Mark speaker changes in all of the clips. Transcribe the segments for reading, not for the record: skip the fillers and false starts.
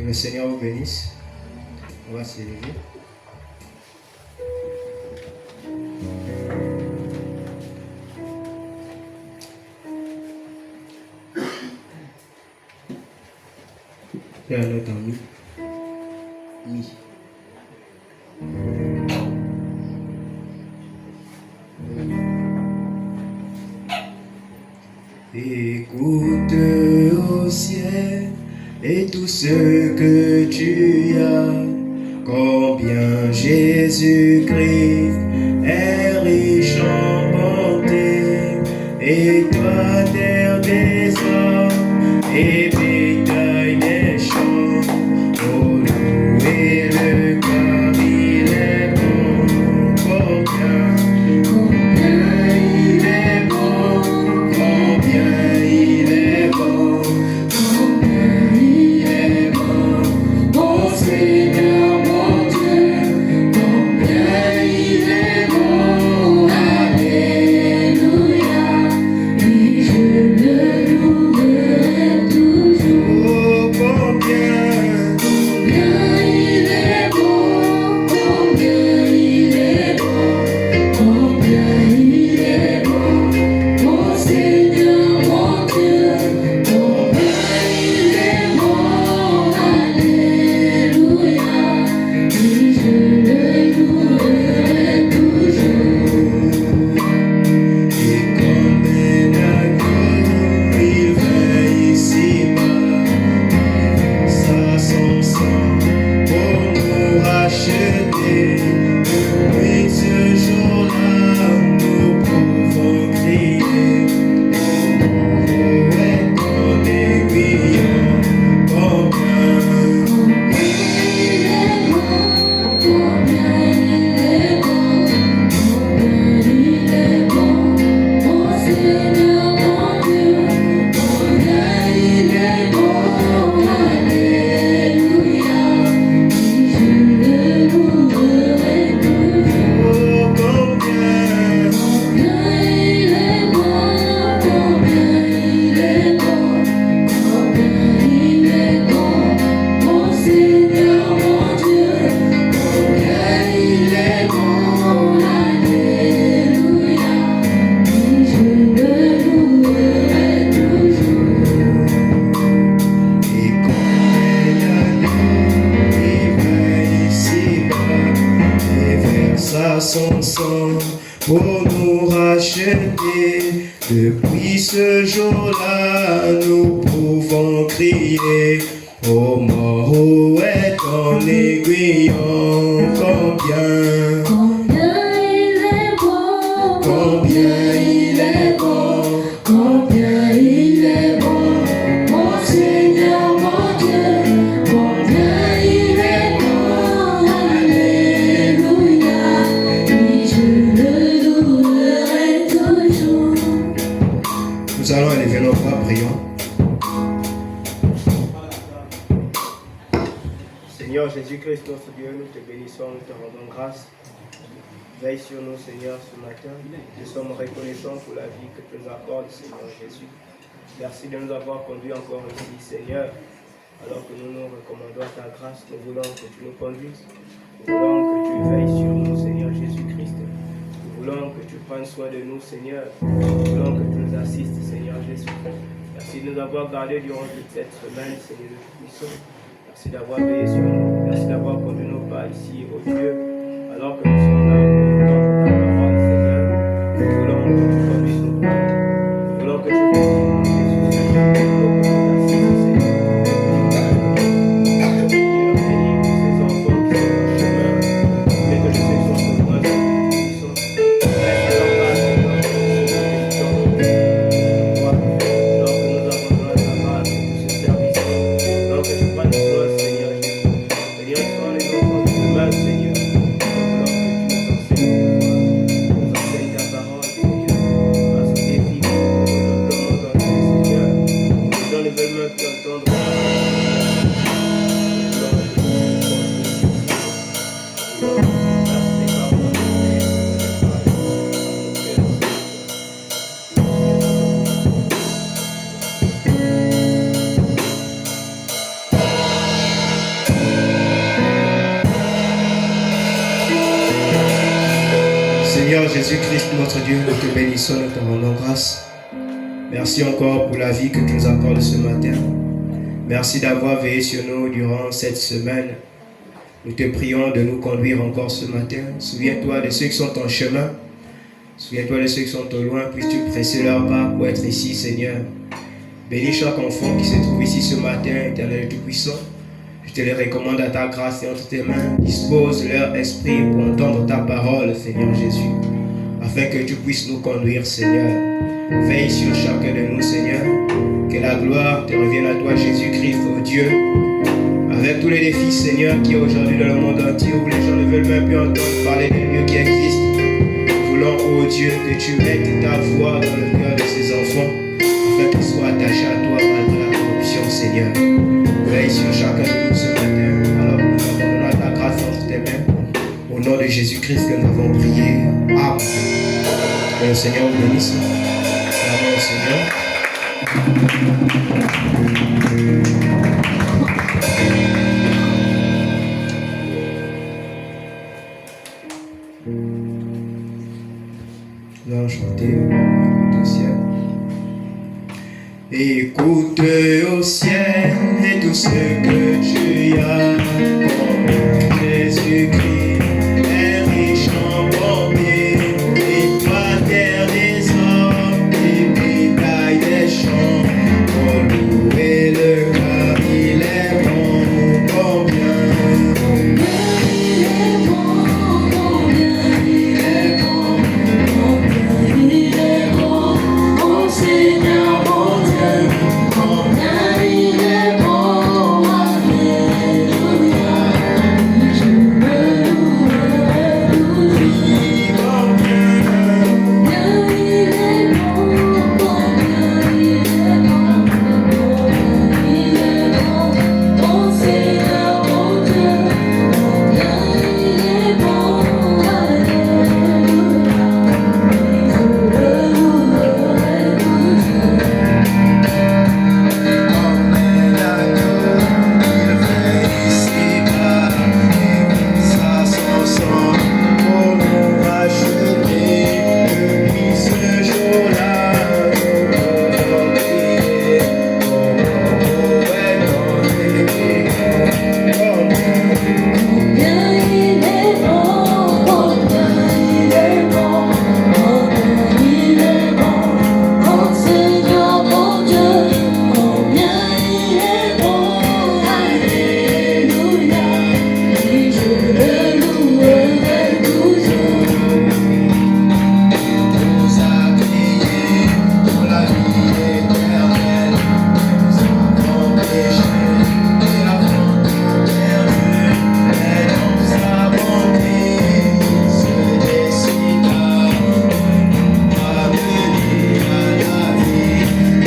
Speaker 1: Que le Seigneur vous bénisse. On va s'élever. Et un autre ami. Oui. Écoute au ciel et tout ce que tu as, combien Jésus-Christ est riche en bonté, et toi terre des hommes et bétail des champs, oh louez-le car il est bon, combien il est bon, combien il est bon, combien il est bon, mon Seigneur, mon Dieu, combien il est bon, alléluia, oui je le louerai toujours, combien il est bon, combien il est bon, combien il est bon, mon Seigneur, mon Dieu, combien il est bon, alléluia, oui je le louerai toujours. Et comme un agneau, il vint ici-bas, ça son sang pour nous racheter. Depuis ce jour-là, nous pouvons crier, oh est ton aiguillon, combien il est bon, combien il est bon, combien il est bon, mon Seigneur, mon Dieu, combien il est bon, alléluia, oui je le louerai toujours, combien il est bon, combien il est bon, combien il est bon, mon Seigneur, mon Dieu, combien il est bon, alléluia, oui je le louerai toujours. Et comme un agneau, il vint ici-bas et versa son sang pour nous racheter. Depuis ce jour-là, nous pouvons crier, ô mort, où est ton aiguillon, combien il est bon, combien il est bon, combien il est bon, mon Seigneur, mon Dieu, combien il est bon, alléluia, oui je le louerai toujours. Nous allons élever nos bras, prions. Seigneur Jésus-Christ, notre Dieu, nous te bénissons, nous te rendons grâce. Veille sur nous, Seigneur, ce matin. Nous sommes reconnaissants pour la vie que tu nous accordes, Seigneur Jésus. Merci de nous avoir conduits encore ici, Seigneur. Alors que nous nous recommandons à ta grâce, nous voulons que tu nous conduises. Nous voulons que tu veilles sur nous, Seigneur Jésus-Christ. Nous voulons que tu prennes soin de nous, Seigneur. Nous voulons que tu nous assistes, Seigneur Jésus. Merci de nous avoir gardés durant toute cette semaine, Seigneur de Tout-Puissant. Merci d'avoir veillé sur nous. Merci d'avoir conduit nos pas ici, ô Dieu. Alors que nous sommes là, nous entendons ta parole, Seigneur. Nous voulons que tu conduises nos pas. Nous voulons que tu conduises nos Jésus. Seigneur. Jésus-Christ, notre Dieu, nous te bénissons, nous te rendons grâce. Merci encore pour la vie que tu nous accordes ce matin. Merci d'avoir veillé sur nous durant cette semaine. Nous te prions de nous conduire encore ce matin. Souviens-toi de ceux qui sont en chemin. Souviens-toi de ceux qui sont au loin. Puisses-tu presser leur pas pour être ici, Seigneur. Bénis chaque enfant qui se trouve ici ce matin, Éternel Tout-Puissant. Je te les recommande à ta grâce et entre tes mains. Dispose leur esprit pour entendre ta parole, Seigneur Jésus, afin que tu puisses nous conduire, Seigneur. Veille sur chacun de nous, Seigneur. Que la gloire te revienne à toi, Jésus-Christ, ô Dieu. Avec tous les défis, Seigneur, qu'il y a aujourd'hui dans le monde entier, où les gens ne veulent même plus entendre parler de Dieu qui existe. Nous voulons, ô Dieu, que tu mettes ta voix dans le cœur de ces enfants, afin qu'ils soient attachés à toi malgré la corruption, Seigneur. Veille sur chacun de nous ce matin, alors que nous abandonnons ta grâce entre tes mains. Au nom de Jésus-Christ que nous avons prié. Amen. Que le Seigneur vous bénisse. Amen au Seigneur. Nous allons chanter Écoute au ciel. Écoute au ciel et tout ce que tu as. Jésus-Christ est riche en bonté. Et toi, terre des hommes, et bétail des champs. Pour louer le car il est bon, combien. Il est bon, combien il est bon, combien il est bon, oh Seigneur, mon Dieu, combien il est bon, alléluia. Je me louerai toujours. Combien il est bon, combien il est bon, combien il est bon, oh Seigneur, mon Dieu, combien il est bon, alléluia. Je le louerai toujours. Emmène à nous, il fait ici-bas, et ça son sang pour nous racheter. Depuis ce jour-là, nous pouvons crier, oh, est dans les combien il est bon, combien il est bon, combien il est bon, oh Seigneur mon Dieu, combien il est bon, alléluia, et je le louerai toujours. Nous a crié pour la vie éternelle, nous avons péché et avons tout perdu, mais dans sa bonté, il se décida de nous ramener à la vie.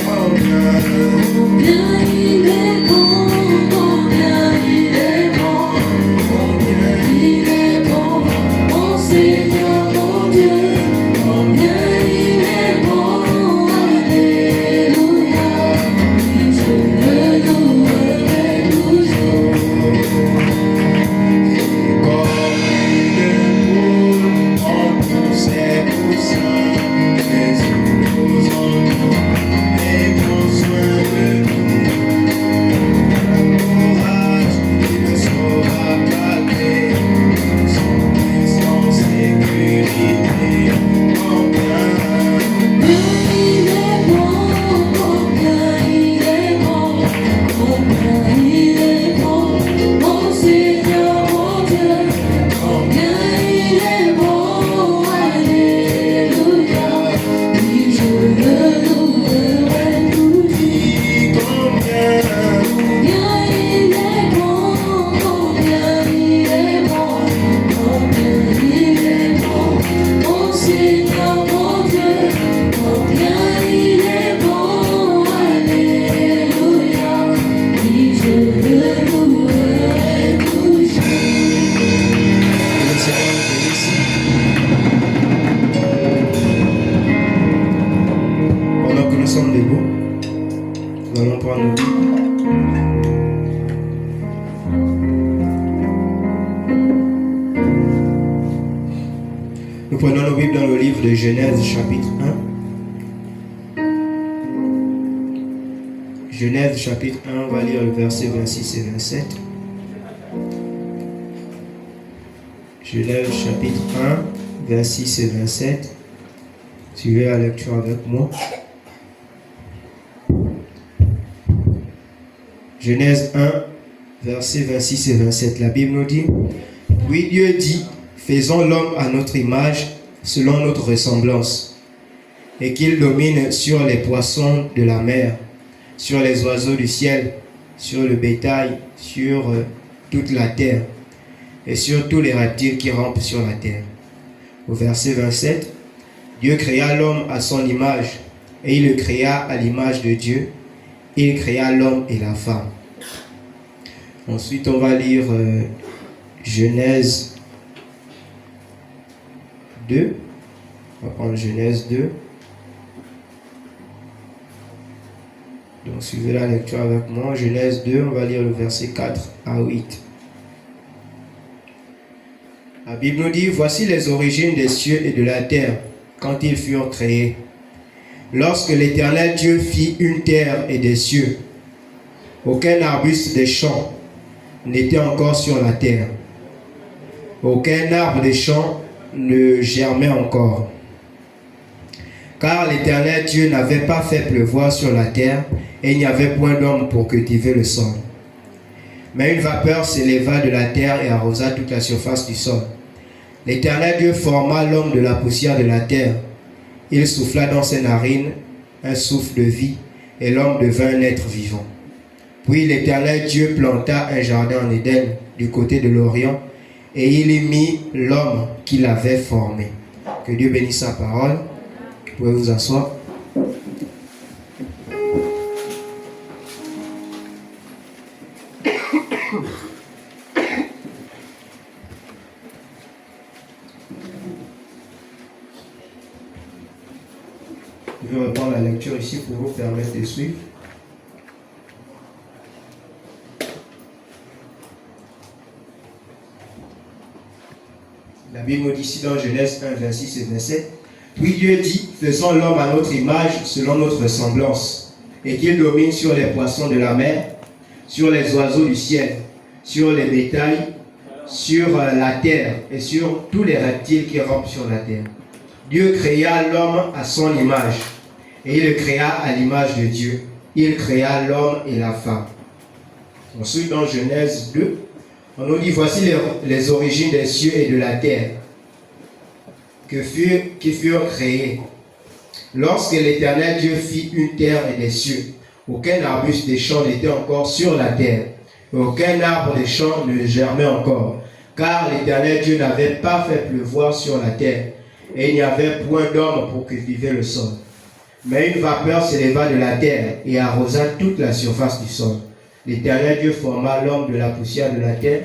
Speaker 1: Combien il est bon, combien il est bon, combien il est bon, oh Seigneur mon Dieu, combien il est bon, alléluia, et je le louerai toujours. Et comme une poule en tous ses poussins, Jésus nous entoure et prend soin de nous. Courage, il ne saura calmer, son puissance sécurité. Combien il est bon, combien il est bon, combien il est bon, oh Seigneur mon Dieu, combien il est bon, alléluia, et je le louerai toujours. Combien il est bon, combien il est bon, combien il est bon, oh Seigneur mon Dieu, combien il est bon, alléluia, et je le louerai toujours. Que le Seigneur nous bénisse. Pendant que nous sommes debout, nous allons prendre nos Bibles. Nous Nous prenons nos Bibles dans le livre de Genèse, chapitre 1. Genèse, chapitre 1, on va lire le verset 26 et 27. Genèse, chapitre 1, 26 et 27. Suivez la lecture avec moi. Genèse 1, versets 26 et 27. La Bible nous dit: Puis Dieu dit, faisons l'homme à notre image, selon notre ressemblance, et qu'il domine sur les poissons de la mer, sur les oiseaux du ciel, sur le bétail, sur toute la terre, et sur tous les reptiles qui rampent sur la terre. Au verset 27, Dieu créa l'homme à son image, et il le créa à l'image de Dieu. Il créa l'homme et la femme. Ensuite, on va lire Genèse 2. On va prendre Genèse 2. Donc, suivez la lecture avec moi. Genèse 2, on va lire le verset 4 à 8. La Bible nous dit: Voici les origines des cieux et de la terre, quand ils furent créés. Lorsque l'Éternel Dieu fit une terre et des cieux, aucun arbuste des champs n'était encore sur la terre. Aucun arbre des champs ne germait encore. Car l'Éternel Dieu n'avait pas fait pleuvoir sur la terre, et il n'y avait point d'homme pour cultiver le sol. Mais une vapeur s'éleva de la terre et arrosa toute la surface du sol. L'Éternel Dieu forma l'homme de la poussière de la terre. Il souffla dans ses narines un souffle de vie, et l'homme devint un être vivant. Puis l'Éternel Dieu planta un jardin en Éden, du côté de l'Orient, et il y mit l'homme qu'il avait formé. Que Dieu bénisse sa parole. Vous pouvez vous asseoir. Je vais reprendre la lecture ici pour vous permettre de suivre. La Bible nous dit ici dans Genèse 1, 26 et 27, Puis Dieu dit, faisons l'homme à notre image, selon notre ressemblance, et qu'il domine sur les poissons de la mer, sur les oiseaux du ciel, sur les bétails, sur la terre, et sur tous les reptiles qui rampent sur la terre. Dieu créa l'homme à son image, et il le créa à l'image de Dieu. Il créa l'homme et la femme. Ensuite, dans Genèse 2, on nous dit: Voici les origines des cieux et de la terre qui furent créés. Lorsque l'Éternel Dieu fit une terre et des cieux, aucun arbuste des champs n'était encore sur la terre, et aucun arbre des champs ne germait encore, car l'Éternel Dieu n'avait pas fait pleuvoir sur la terre, et il n'y avait point d'homme pour cultiver le sol. Mais une vapeur s'éleva de la terre et arrosa toute la surface du sol. L'Éternel Dieu forma l'homme de la poussière de la terre,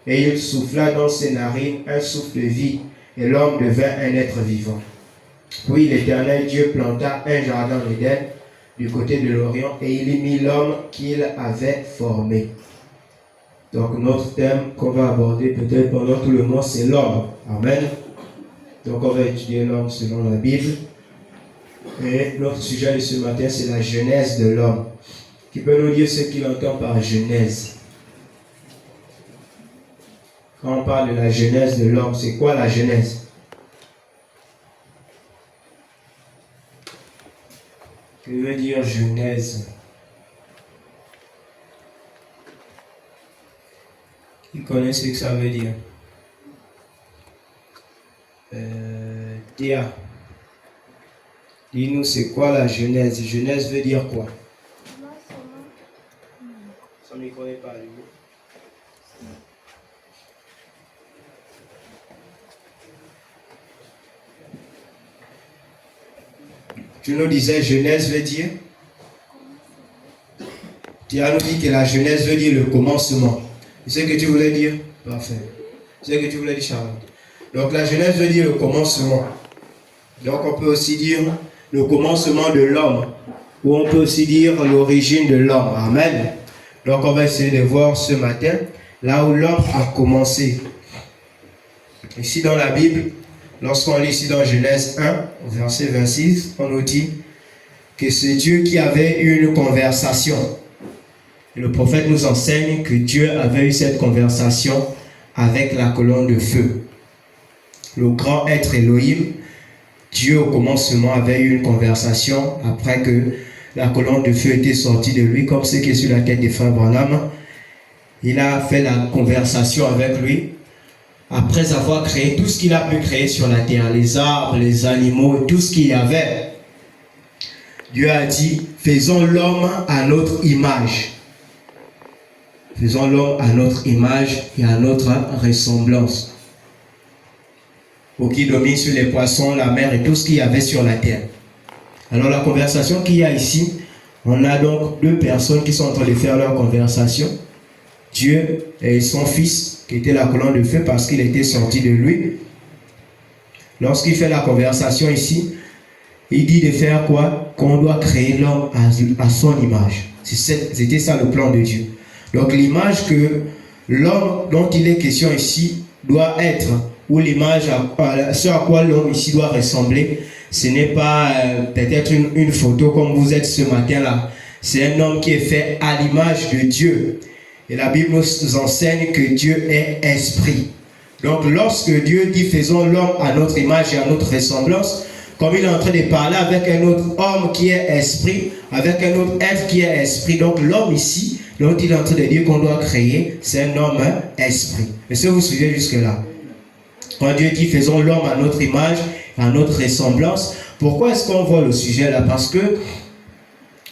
Speaker 1: et il souffla dans ses narines un souffle de vie, et l'homme devint un être vivant. Puis l'Éternel Dieu planta un jardin en Éden, du côté de l'Orient, et il y mit l'homme qu'il avait formé. Donc notre thème qu'on va aborder peut-être pendant tout le mois, c'est l'homme. Amen. Donc on va étudier l'homme selon la Bible. Et notre sujet de ce matin, c'est la genèse de l'homme. Qui peut nous dire ce qu'il entend par genèse? Quand on parle de la genèse de l'homme, c'est quoi la genèse? Que veut dire genèse? Qui connaît ce que ça veut dire? Théa, dis-nous c'est quoi la genèse? Genèse veut dire quoi? Ça ne me connaît pas, lui. Tu nous disais genèse veut dire? Tu as nous dit que la genèse veut dire le commencement. C'est ce que tu voulais dire? Parfait. C'est ce que tu voulais dire, Charlotte. Donc la genèse veut dire le commencement. Donc on peut aussi dire le commencement de l'homme. Ou on peut aussi dire l'origine de l'homme. Amen. Donc on va essayer de voir ce matin là où l'homme a commencé. Ici dans la Bible, Lorsqu'on lit ici dans Genèse 1, verset 26, on nous dit que c'est Dieu qui avait eu une conversation. Et le prophète nous enseigne que Dieu avait eu cette conversation avec la colonne de feu. Le grand être Elohim, Dieu au commencement avait eu une conversation après que la colonne de feu était sortie de lui, comme ce qui est sur la tête des frères Branham. Il a fait la conversation avec lui. Après avoir créé tout ce qu'il a pu créer sur la terre, les arbres, les animaux, tout ce qu'il y avait, Dieu a dit, faisons l'homme à notre image. Faisons l'homme à notre image et à notre ressemblance. Pour qu'il domine sur les poissons, la mer et tout ce qu'il y avait sur la terre. Alors la conversation qu'il y a ici, on a donc deux personnes qui sont en train de faire leur conversation. Dieu et son fils, qui était la colonne de feu parce qu'il était sorti de lui. Lorsqu'il fait la conversation ici, il dit de faire quoi? Qu'on doit créer l'homme à son image. C'était ça le plan de Dieu. Donc l'image que l'homme dont il est question ici doit être, ou l'image ce à quoi l'homme ici doit ressembler, ce n'est pas peut-être une photo comme vous êtes ce matin-là. C'est un homme qui est fait à l'image de Dieu. Et la Bible nous enseigne que Dieu est esprit. Donc lorsque Dieu dit faisons l'homme à notre image et à notre ressemblance, comme il est en train de parler avec un autre homme qui est esprit, avec un autre être qui est esprit. Donc l'homme ici, dont il est en train de dire qu'on doit créer, c'est un homme esprit. Est-ce que vous suivez jusque-là? Quand Dieu dit faisons l'homme à notre image, à notre ressemblance, pourquoi est-ce qu'on voit le sujet là? Parce que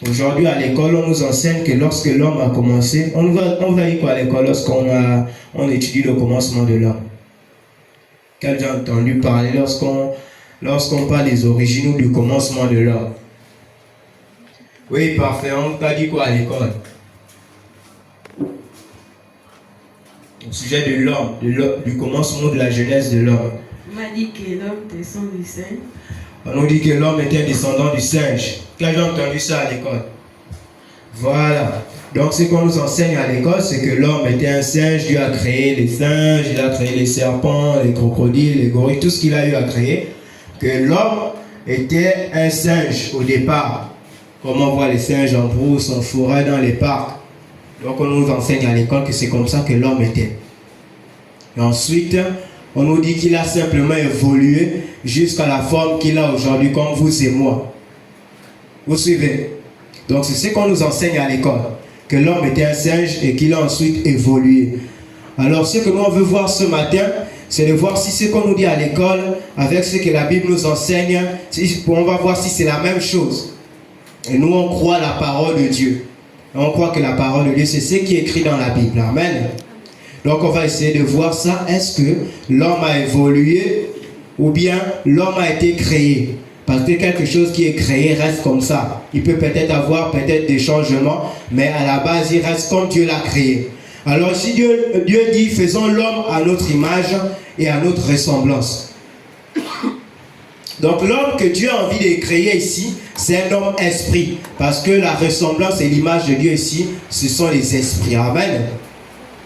Speaker 1: aujourd'hui à l'école, on nous enseigne que lorsque l'homme a commencé, on va dire quoi à l'école lorsqu'on étudie le commencement de l'homme? Quelqu'un a entendu parler lorsqu'on parle des origines ou du commencement de l'homme? Oui, parfait. On t'a dit quoi à l'école? Au sujet de l'homme, du commencement de la genèse de l'homme.
Speaker 2: On m'a dit que l'homme descend du singe.
Speaker 1: On nous dit que l'homme était un descendant du singe. Quelqu'un a entendu ça à l'école? Voilà. Donc ce qu'on nous enseigne à l'école, c'est que l'homme était un singe. Dieu a créé les singes, il a créé les serpents, les crocodiles, les gorilles, tout ce qu'il a eu à créer. Que l'homme était un singe au départ. Comme on voit les singes en brousse, en forêt, dans les parcs. Donc on nous enseigne à l'école que c'est comme ça que l'homme était. Et ensuite, on nous dit qu'il a simplement évolué jusqu'à la forme qu'il a aujourd'hui, comme vous et moi. Vous suivez? Donc c'est ce qu'on nous enseigne à l'école. Que l'homme était un singe et qu'il a ensuite évolué. Alors ce que nous on veut voir ce matin, c'est de voir si ce qu'on nous dit à l'école, avec ce que la Bible nous enseigne, on va voir si c'est la même chose. Et nous on croit la parole de Dieu. On croit que la parole de Dieu, c'est ce qui est écrit dans la Bible. Amen. Donc on va essayer de voir ça. Est-ce que l'homme a évolué ou bien l'homme a été créé? Parce que quelque chose qui est créé reste comme ça. Il peut peut-être avoir des changements, mais à la base, il reste comme Dieu l'a créé. Alors si Dieu dit, faisons l'homme à notre image et à notre ressemblance. Donc l'homme que Dieu a envie de créer ici, c'est un homme esprit. Parce que la ressemblance et l'image de Dieu ici, ce sont les esprits. Amen.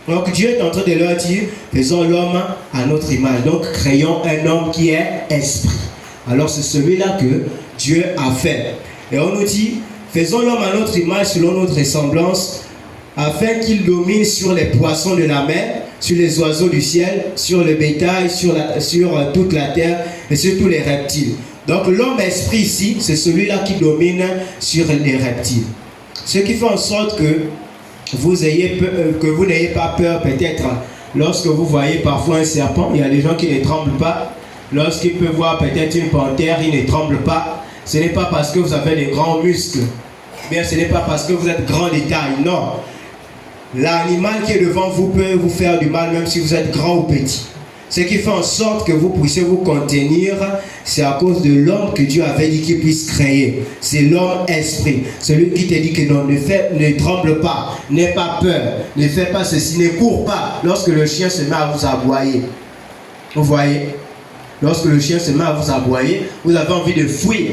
Speaker 1: Donc Dieu est en train de leur dire, faisons l'homme à notre image. Donc créons un homme qui est esprit. Alors c'est celui-là que Dieu a fait. Et on nous dit, faisons l'homme à notre image selon notre ressemblance, afin qu'il domine sur les poissons de la mer, sur les oiseaux du ciel, sur le bétail, sur toute la terre et sur tous les reptiles. Donc l'homme esprit ici, c'est celui-là qui domine sur les reptiles. Ce qui fait en sorte que vous n'ayez pas peur peut-être lorsque vous voyez parfois un serpent. Il y a des gens qui ne tremblent pas. Lorsqu'ils peuvent voir peut-être une panthère, ils ne tremblent pas. Ce n'est pas parce que vous avez des grands muscles. Bien, ce n'est pas parce que vous êtes grand de taille. Non. L'animal qui est devant vous peut vous faire du mal même si vous êtes grand ou petit. Ce qui fait en sorte que vous puissiez vous contenir, c'est à cause de l'homme que Dieu avait dit qu'il puisse créer. C'est l'homme esprit. Celui qui te dit que non, ne tremble pas, n'aie pas peur, ne fais pas ceci, ne cours pas lorsque le chien se met à vous aboyer. Vous voyez? Lorsque le chien se met à vous aboyer, vous avez envie de fuir.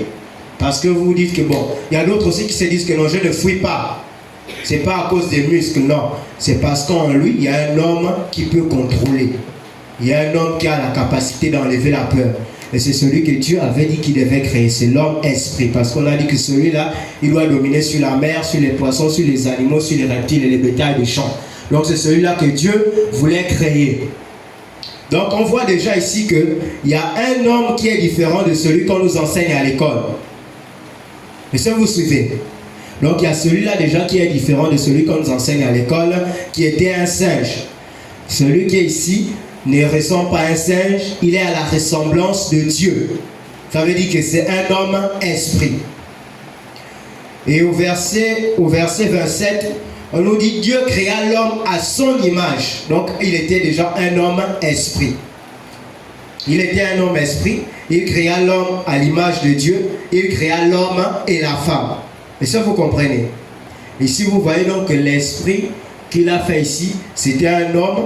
Speaker 1: Parce que vous vous dites que bon, il y a d'autres aussi qui se disent que non, je ne fuis pas. C'est pas à cause des muscles, non. C'est parce qu'en lui, il y a un homme qui peut contrôler. Il y a un homme qui a la capacité d'enlever la peur.
Speaker 3: Et c'est celui que Dieu avait dit qu'il devait créer. C'est l'homme esprit. Parce qu'on a dit que celui-là, il doit dominer sur la mer, sur les poissons, sur les animaux, sur les reptiles et les bétails des champs. Donc c'est celui-là que Dieu voulait créer. Donc on voit déjà ici qu'il y a un homme qui est différent de celui qu'on nous enseigne à l'école. Est-ce que vous suivez? Donc il y a celui-là déjà qui est différent de celui qu'on nous enseigne à l'école, qui était un singe. Celui qui est ici ne ressemble pas à un singe, il est à la ressemblance de Dieu. Ça veut dire que c'est un homme esprit. Et au verset 27, on nous dit Dieu créa l'homme à son image. Donc il était déjà un homme esprit. Il était un homme esprit. Il créa l'homme à l'image de Dieu. Il créa l'homme et la femme. Et ça vous comprenez. Ici vous voyez donc que l'esprit qu'il a fait ici, c'était un homme,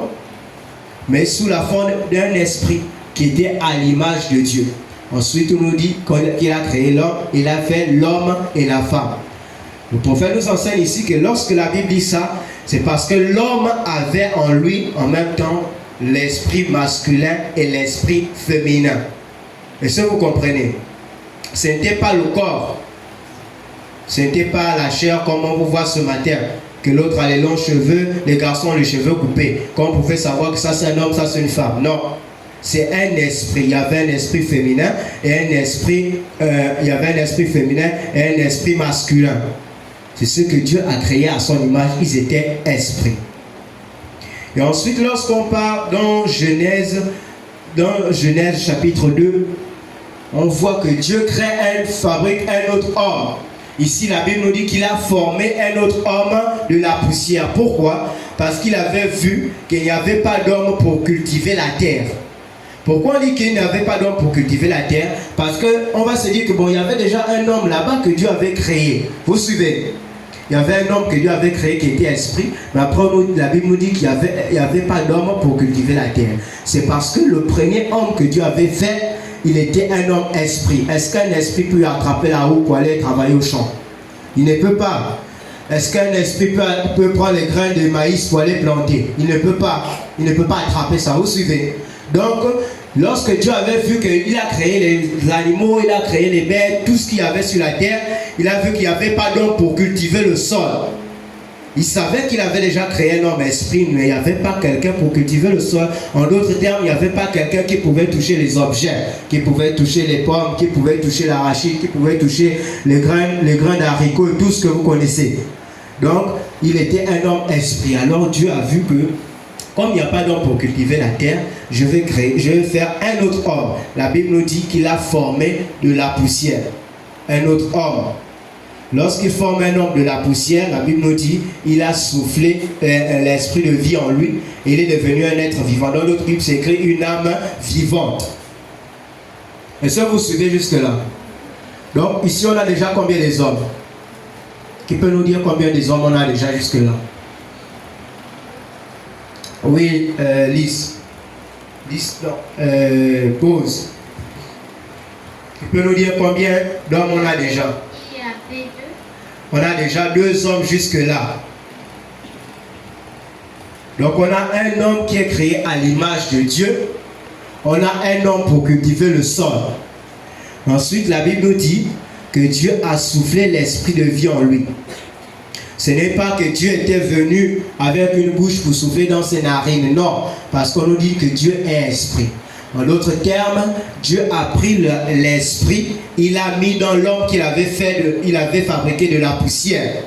Speaker 3: mais sous la forme d'un esprit qui était à l'image de Dieu. Ensuite on nous dit qu'il a créé l'homme. Il a fait l'homme et la femme. Le prophète nous enseigne ici que lorsque la Bible dit ça, c'est parce que l'homme avait en lui en même temps l'esprit masculin et l'esprit féminin. Est-ce que vous comprenez? Ce n'était pas le corps, ce n'était pas la chair comme on vous voit ce matin, que l'autre a les longs cheveux, les garçons ont les cheveux coupés, qu'on pouvait savoir que ça c'est un homme, ça c'est une femme. Non, c'est un esprit. Il y avait un esprit féminin et un esprit, il y avait un esprit féminin et un esprit masculin. C'est ce que Dieu a créé à son image. Ils étaient esprits. Et ensuite, lorsqu'on part dans Genèse chapitre 2, on voit que Dieu fabrique un autre homme. Ici, la Bible nous dit qu'il a formé un autre homme de la poussière. Pourquoi? Parce qu'il avait vu qu'il n'y avait pas d'homme pour cultiver la terre. Pourquoi on dit qu'il n'y avait pas d'homme pour cultiver la terre? Parce qu'on va se dire que bon, il y avait déjà un homme là-bas que Dieu avait créé. Vous suivez? Il y avait un homme que Dieu avait créé qui était esprit. Mais après, la Bible nous dit qu'il n'y avait pas d'homme pour cultiver la terre. C'est parce que le premier homme que Dieu avait fait, il était un homme esprit. Est-ce qu'un esprit peut attraper la roue pour aller travailler au champ? Il ne peut pas. Est-ce qu'un esprit peut prendre les grains de maïs pour aller planter? Il ne peut pas. Il ne peut pas attraper ça. Vous suivez? Donc, lorsque Dieu avait vu qu'il a créé les animaux, il a créé les bêtes, tout ce qu'il y avait sur la terre, il a vu qu'il n'y avait pas d'homme pour cultiver le sol. Il savait qu'il avait déjà créé un homme esprit, mais il n'y avait pas quelqu'un pour cultiver le sol. En d'autres termes, il n'y avait pas quelqu'un qui pouvait toucher les objets, qui pouvait toucher les pommes, qui pouvait toucher l'arachide, qui pouvait toucher les grains d'haricots et tout ce que vous connaissez. Donc, il était un homme esprit. Alors Dieu a vu que comme il n'y a pas d'homme pour cultiver la terre, je vais faire un autre homme. La Bible nous dit qu'il a formé de la poussière. Un autre homme. Lorsqu'il forme un homme de la poussière, la Bible nous dit il a soufflé l'esprit de vie en lui. Et il est devenu un être vivant. Dans l'autre Bible, c'est écrit une âme vivante. Est-ce que vous suivez jusque-là? Donc ici, on a déjà combien des hommes? Qui peut nous dire combien des hommes on a déjà jusque-là? Oui, Lise. Lise, non. Pause. Tu peux nous dire combien d'hommes on a déjà?
Speaker 4: Il y avait 2.
Speaker 3: On a déjà 2 hommes jusque-là. Donc on a un homme qui est créé à l'image de Dieu. On a un homme pour cultiver le sol. Ensuite, la Bible nous dit que Dieu a soufflé l'esprit de vie en lui. Ce n'est pas que Dieu était venu avec une bouche pour souffler dans ses narines. Non, parce qu'on nous dit que Dieu est esprit. En d'autres termes, Dieu a pris l'esprit, il a mis dans l'homme qu'il avait il avait fabriqué de la poussière.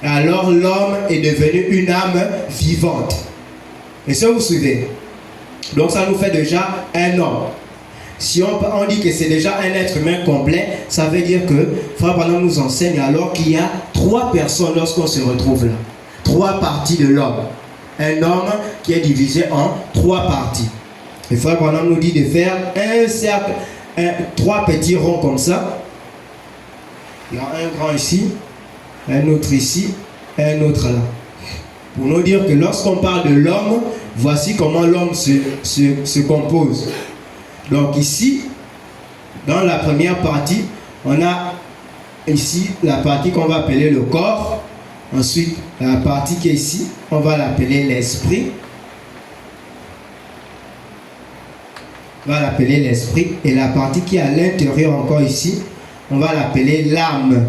Speaker 3: Alors l'homme est devenu une âme vivante. Et ça vous suivez? Donc ça nous fait déjà un homme. Si on dit que c'est déjà un être humain complet, ça veut dire que Frère Branham nous enseigne alors qu'il y a 3 personnes lorsqu'on se retrouve là. 3 parties de l'homme. Un homme qui est divisé en 3 parties. Et Frère Branham nous dit de faire un cercle, 3 petits ronds comme ça. Il y a un grand ici, un autre ici, un autre là. Pour nous dire que lorsqu'on parle de l'homme, voici comment l'homme se compose. Donc ici, dans la première partie, on a ici la partie qu'on va appeler le corps. Ensuite, la partie qui est ici, on va l'appeler l'esprit. on va l'appeler l'esprit. Et la partie qui est à l'intérieur encore ici, on va l'appeler l'âme.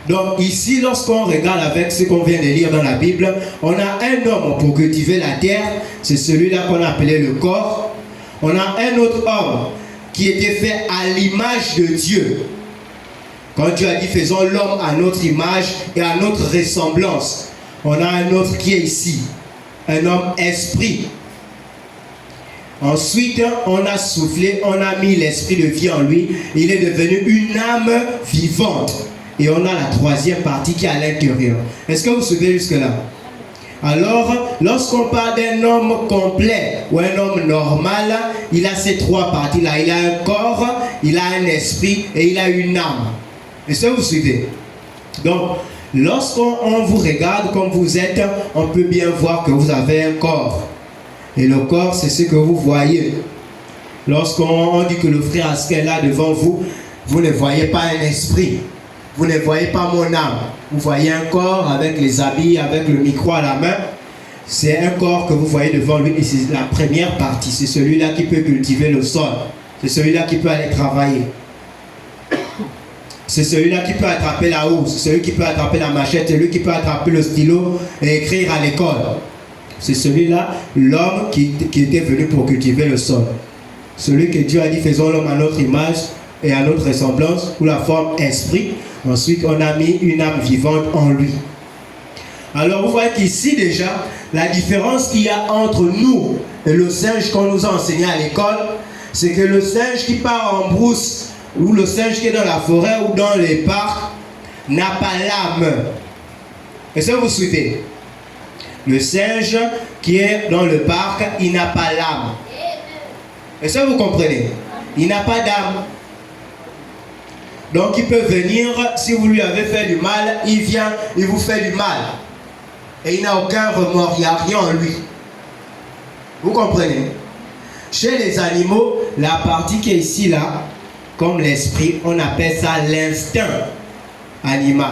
Speaker 3: Donc ici, lorsqu'on regarde avec ce qu'on vient de lire dans la Bible, on a un homme pour cultiver la terre, c'est celui-là qu'on a appelé le corps. On a un autre homme qui était fait à l'image de Dieu. Quand Dieu a dit faisons l'homme à notre image et à notre ressemblance, on a un autre qui est ici, un homme esprit. Ensuite, on a soufflé, on a mis l'esprit de vie en lui, il est devenu une âme vivante. Et on a la troisième partie qui est à l'intérieur. Est-ce que vous suivez jusque-là? Alors, lorsqu'on parle d'un homme complet ou un homme normal, il a ces trois parties-là. Il a un corps, il a un esprit et il a une âme. Est-ce que vous suivez? Donc, lorsqu'on vous regarde comme vous êtes, on peut bien voir que vous avez un corps. Et le corps, c'est ce que vous voyez. Lorsqu'on dit que le frère Asker est là devant vous, vous ne voyez pas un esprit. Vous ne voyez pas mon âme. Vous voyez un corps avec les habits, avec le micro à la main. C'est un corps que vous voyez devant lui. Et c'est la première partie. C'est celui-là qui peut cultiver le sol. C'est celui-là qui peut aller travailler. C'est celui-là qui peut attraper la housse. C'est celui qui peut attraper la machette. C'est lui qui peut attraper le stylo et écrire à l'école. C'est celui-là, l'homme qui était venu pour cultiver le sol. Celui que Dieu a dit, faisons l'homme à notre image et à notre ressemblance, ou la forme esprit. Ensuite, on a mis une âme vivante en lui. Alors, vous voyez qu'ici déjà, la différence qu'il y a entre nous et le singe qu'on nous a enseigné à l'école, c'est que le singe qui part en brousse, ou le singe qui est dans la forêt ou dans les parcs, n'a pas l'âme. Est-ce que vous suivez? Le singe qui est dans le parc, il n'a pas l'âme. Est-ce que vous comprenez? Il n'a pas d'âme. Donc il peut venir, si vous lui avez fait du mal, il vient, il vous fait du mal. Et il n'a aucun remords, il n'y a rien en lui. Vous comprenez? Chez les animaux, la partie qui est ici, là, comme l'esprit, on appelle ça l'instinct animal.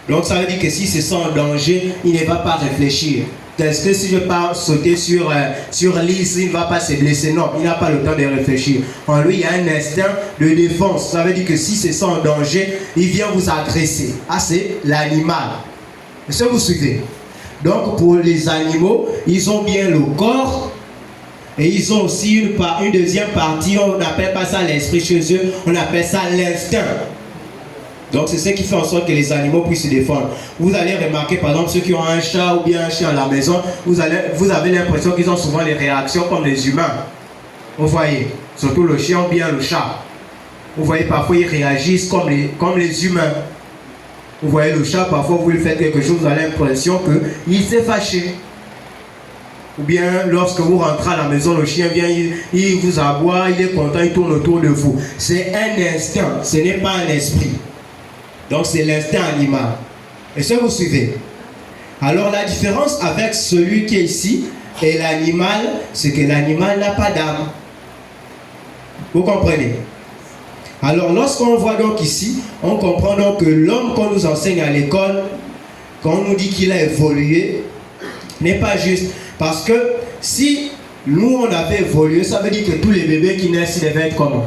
Speaker 3: Donc ça veut dire que s'il se sent en danger, il ne va pas réfléchir. Est-ce que si je pars sauter sur l'île, il ne va pas se blesser? Non, il n'a pas le temps de réfléchir. En lui, il y a un instinct de défense. Ça veut dire que s'il se sent en danger, il vient vous agresser. Ah, c'est l'animal. Est-ce que vous suivez? Donc pour les animaux, ils ont bien le corps et ils ont aussi une deuxième partie. On n'appelle pas ça l'esprit chez eux, on appelle ça l'instinct. Donc c'est ce qui fait en sorte que les animaux puissent se défendre. Vous allez remarquer par exemple ceux qui ont un chat ou bien un chien à la maison, vous avez l'impression qu'ils ont souvent des réactions comme les humains. Vous voyez, surtout le chien ou bien le chat. Vous voyez parfois ils réagissent comme les humains. Vous voyez le chat, parfois vous lui faites quelque chose, vous avez l'impression qu'il s'est fâché. Ou bien lorsque vous rentrez à la maison, le chien vient, il vous aboie, il est content, il tourne autour de vous. C'est un instinct, ce n'est pas un esprit. Donc c'est l'instinct animal. Est-ce que vous suivez? Alors la différence avec celui qui est ici et l'animal, c'est que l'animal n'a pas d'âme. Vous comprenez? Alors lorsqu'on voit donc ici, on comprend donc que l'homme qu'on nous enseigne à l'école, quand on nous dit qu'il a évolué, n'est pas juste. Parce que si nous on avait évolué, ça veut dire que tous les bébés qui naissent, ils devaient être comment?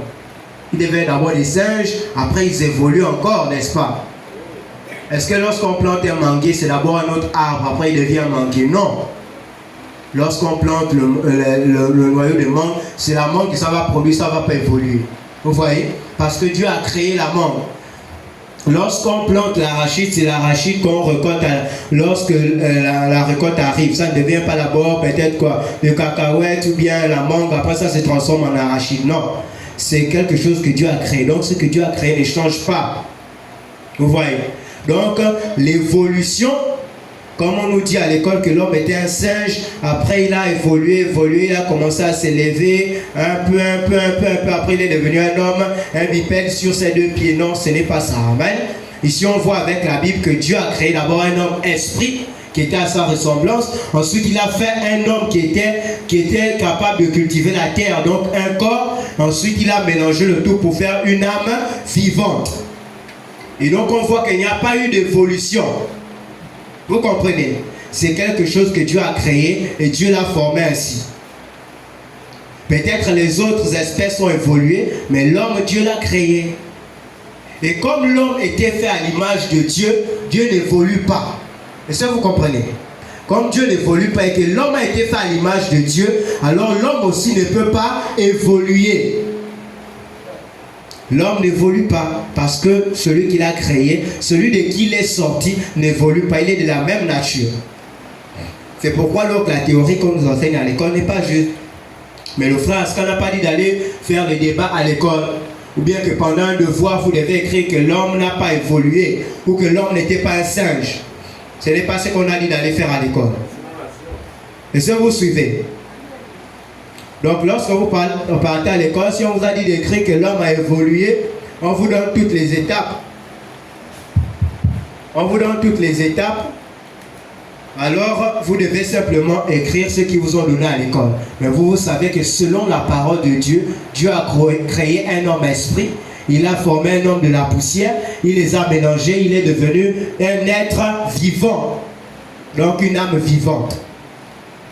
Speaker 3: Ils devaient être d'abord des singes, après ils évoluent encore, n'est-ce pas? Est-ce que lorsqu'on plante un manguier, c'est d'abord un autre arbre, après il devient un manguier? Non. Lorsqu'on plante le noyau de mangue, c'est la mangue que ça va produire, ça ne va pas évoluer. Vous voyez? Parce que Dieu a créé la mangue. Lorsqu'on plante l'arachide, c'est l'arachide qu'on récolte lorsque la récolte arrive. Ça ne devient pas d'abord peut-être quoi, le cacahuète ou bien la mangue, après ça se transforme en arachide. Non. C'est quelque chose que Dieu a créé. Donc ce que Dieu a créé ne change pas. Vous voyez? Donc l'évolution, comme on nous dit à l'école que l'homme était un singe, après il a évolué, il a commencé à s'élever, un peu, après il est devenu un homme, un bipède sur ses deux pieds. Non, ce n'est pas ça. Amen. Ici on voit avec la Bible que Dieu a créé d'abord un homme esprit, qui était à sa ressemblance. Ensuite, il a fait un homme qui était capable de cultiver la terre, donc un corps. Ensuite, il a mélangé le tout pour faire une âme vivante. Et donc, on voit qu'il n'y a pas eu d'évolution. Vous comprenez? C'est quelque chose que Dieu a créé et Dieu l'a formé ainsi. Peut-être les autres espèces ont évolué, mais l'homme, Dieu l'a créé. Et comme l'homme était fait à l'image de Dieu, Dieu n'évolue pas. Est-ce que vous comprenez? Comme Dieu n'évolue pas et que l'homme a été fait à l'image de Dieu, alors l'homme aussi ne peut pas évoluer. L'homme n'évolue pas parce que celui qu'il a créé, celui de qui il est sorti, n'évolue pas. Il est de la même nature. C'est pourquoi donc la théorie qu'on nous enseigne à l'école n'est pas juste. Mais le frère, est-ce qu'on n'a pas dit d'aller faire des débats à l'école? Ou bien que pendant un devoir, vous devez écrire que l'homme n'a pas évolué ou que l'homme n'était pas un singe? Ce n'est pas ce qu'on a dit d'aller faire à l'école. Est-ce que vous suivez? Donc lorsque vous partez à l'école, si on vous a dit d'écrire que l'homme a évolué, on vous donne toutes les étapes. On vous donne toutes les étapes. Alors vous devez simplement écrire ce qu'ils vous ont donné à l'école. Mais vous savez que selon la parole de Dieu, Dieu a créé un homme esprit. Il a formé un homme de la poussière. Il les a mélangés. Il est devenu un être vivant. Donc une âme vivante.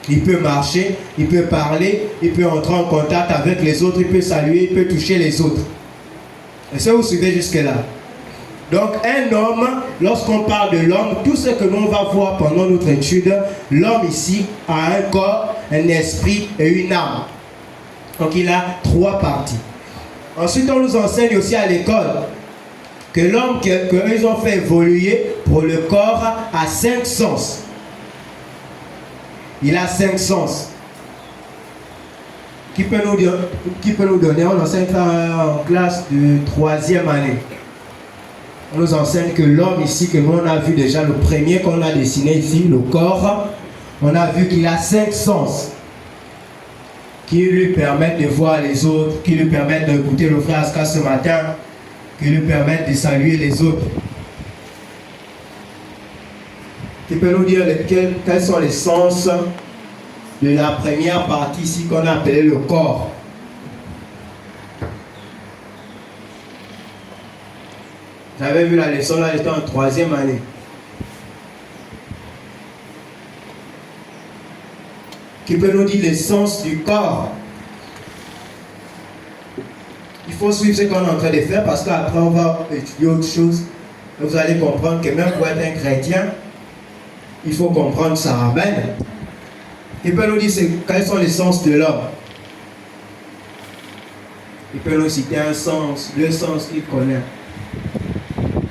Speaker 3: Il peut marcher, il peut parler, il peut entrer en contact avec les autres, il peut saluer, il peut toucher les autres. Est-ce que vous suivez jusque-là? Donc un homme, lorsqu'on parle de l'homme, tout ce que l'on va voir pendant notre étude, l'homme ici a un corps, un esprit et une âme. Donc il a 3 parties. Ensuite, on nous enseigne aussi à l'école que l'homme qu'ils ont fait évoluer pour le corps a 5 sens. Il a 5 sens. Qui peut nous donner? On enseigne ça en classe de 3e année. On nous enseigne que l'homme ici, que nous on a vu déjà, le premier qu'on a dessiné ici, le corps, on a vu qu'il a 5 sens qui lui permettent de voir les autres, qui lui permettent d'écouter le frère Aska ce matin, qui lui permettent de saluer les autres. Tu peux nous dire quels sont les sens de la première partie ici qu'on a appelé le corps? Vous avez vu la leçon là, j'étais en 3e année. Qui peut nous dire les sens du corps? Il faut suivre ce qu'on est en train de faire parce qu'après on va étudier autre chose. Vous allez comprendre que même pour être un chrétien, il faut comprendre sa ramène. Il peut nous dire quels sont les sens de l'homme. Il peut nous citer un sens, le sens qu'il connaît.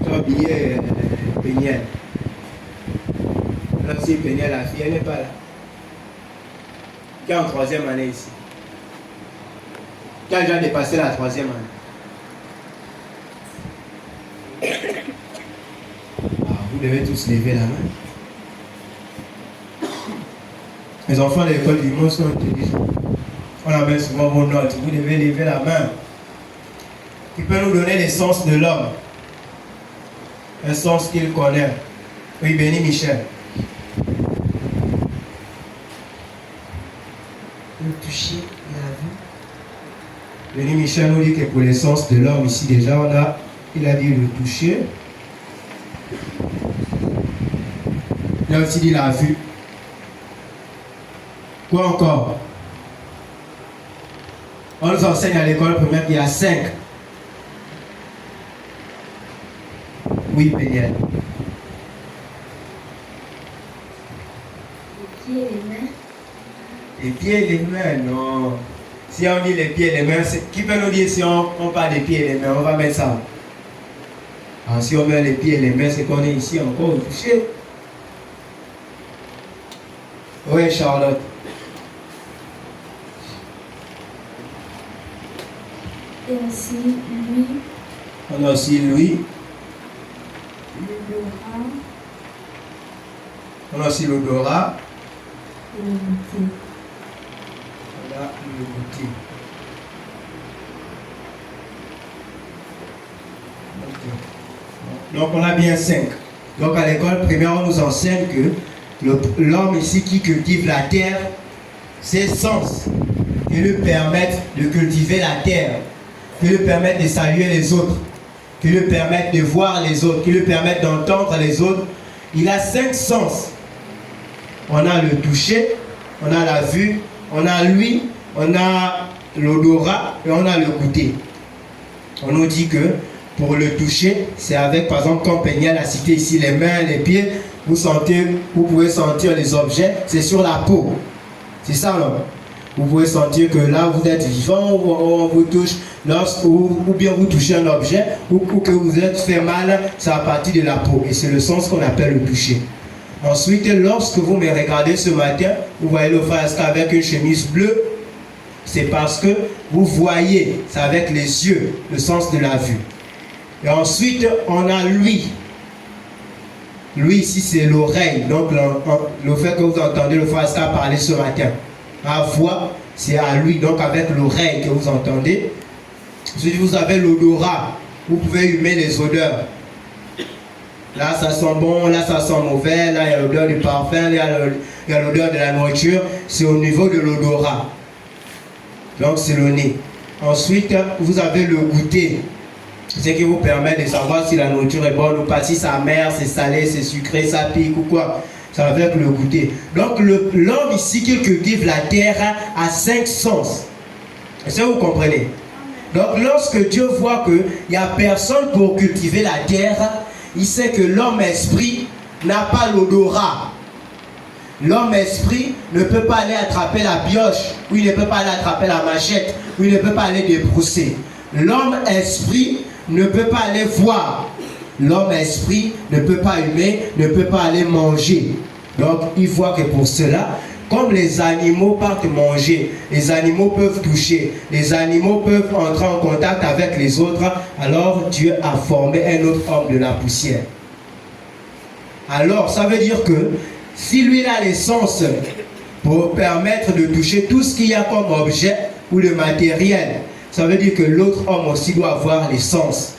Speaker 3: Comme billet Péniel. Là, si Péniel, la fille, elle n'est pas là. Qui est en 3e année ici? Qui a déjà dépassé la 3e année? Vous devez tous lever la main. Les enfants de l'école dimanche sont intelligents. On amène souvent vos notes. Vous devez lever la main. Qui peut nous donner l'essence de l'homme? Un sens qu'il connaît. Oui, béni Michel. Le toucher, la vue. Béni Michel nous dit que pour l'essence de l'homme, ici déjà, il a dit le toucher. Il a aussi dit la vue. Quoi encore? On nous enseigne à l'école primaire qu'il y a 5. Oui, Péniel.
Speaker 4: Les pieds et les mains.
Speaker 3: Les pieds et les mains, non. Si on dit les pieds et les mains, qui peut nous dire si on parle des pieds et les mains? On va mettre ça. Alors, si on met les pieds et les mains, c'est qu'on est ici encore au toucher. Oui, Charlotte.
Speaker 4: Et aussi lui.
Speaker 3: On a aussi Louis.
Speaker 4: L'odorat.
Speaker 3: On a aussi l'odorat.
Speaker 4: Et le goûter.
Speaker 3: On a le goûter. Donc on a bien 5. Donc à l'école primaire, on nous enseigne que l'homme ici qui cultive la terre, ses sens qui lui permettent de cultiver la terre, qui lui permettent de saluer les autres, qui lui permettent de voir les autres, qui lui permettent d'entendre les autres. Il a 5 sens. On a le toucher, on a la vue, on a l'ouïe, on a l'odorat et on a le goûter. On nous dit que pour le toucher, c'est avec, par exemple, comme Péniel a cité ici, les mains, les pieds, vous pouvez sentir les objets, c'est sur la peau. C'est ça, non? Vous pouvez sentir que là, vous êtes vivant, ou on vous touche, ou bien vous touchez un objet, ou que vous êtes fait mal, c'est à partir de la peau. Et c'est le sens qu'on appelle le toucher. Ensuite, lorsque vous me regardez ce matin, vous voyez le frère avec une chemise bleue, c'est parce que vous voyez, c'est avec les yeux, le sens de la vue. Et ensuite, on a l'ouïe. L'ouïe ici, c'est l'oreille. Donc, le fait que vous entendez le frère parler ce matin. La voix, c'est à lui, donc avec l'oreille que vous entendez. Ensuite, vous avez l'odorat. Vous pouvez humer les odeurs. Là, ça sent bon, là, ça sent mauvais. Là, il y a l'odeur du parfum, il y a l'odeur de la nourriture. C'est au niveau de l'odorat. Donc, c'est le nez. Ensuite, vous avez le goûter. Ce qui vous permet de savoir si la nourriture est bonne ou pas, si c'est amer, c'est salé, c'est sucré, ça pique ou quoi. C'est avec le goûter. Donc l'homme ici qui cultive la terre a 5 sens. Est-ce que vous comprenez? Donc lorsque Dieu voit qu'il n'y a personne pour cultiver la terre, il sait que l'homme esprit n'a pas l'odorat. L'homme esprit ne peut pas aller attraper la pioche, ou il ne peut pas aller attraper la machette, ou il ne peut pas aller débrousser. L'homme esprit ne peut pas aller voir. L'homme esprit ne peut pas humer, ne peut pas aller manger. Donc il voit que pour cela, comme les animaux partent manger, les animaux peuvent toucher, les animaux peuvent entrer en contact avec les autres, alors Dieu a formé un autre homme de la poussière. Alors ça veut dire que si lui a les sens pour permettre de toucher tout ce qu'il y a comme objet ou de matériel, ça veut dire que l'autre homme aussi doit avoir les sens.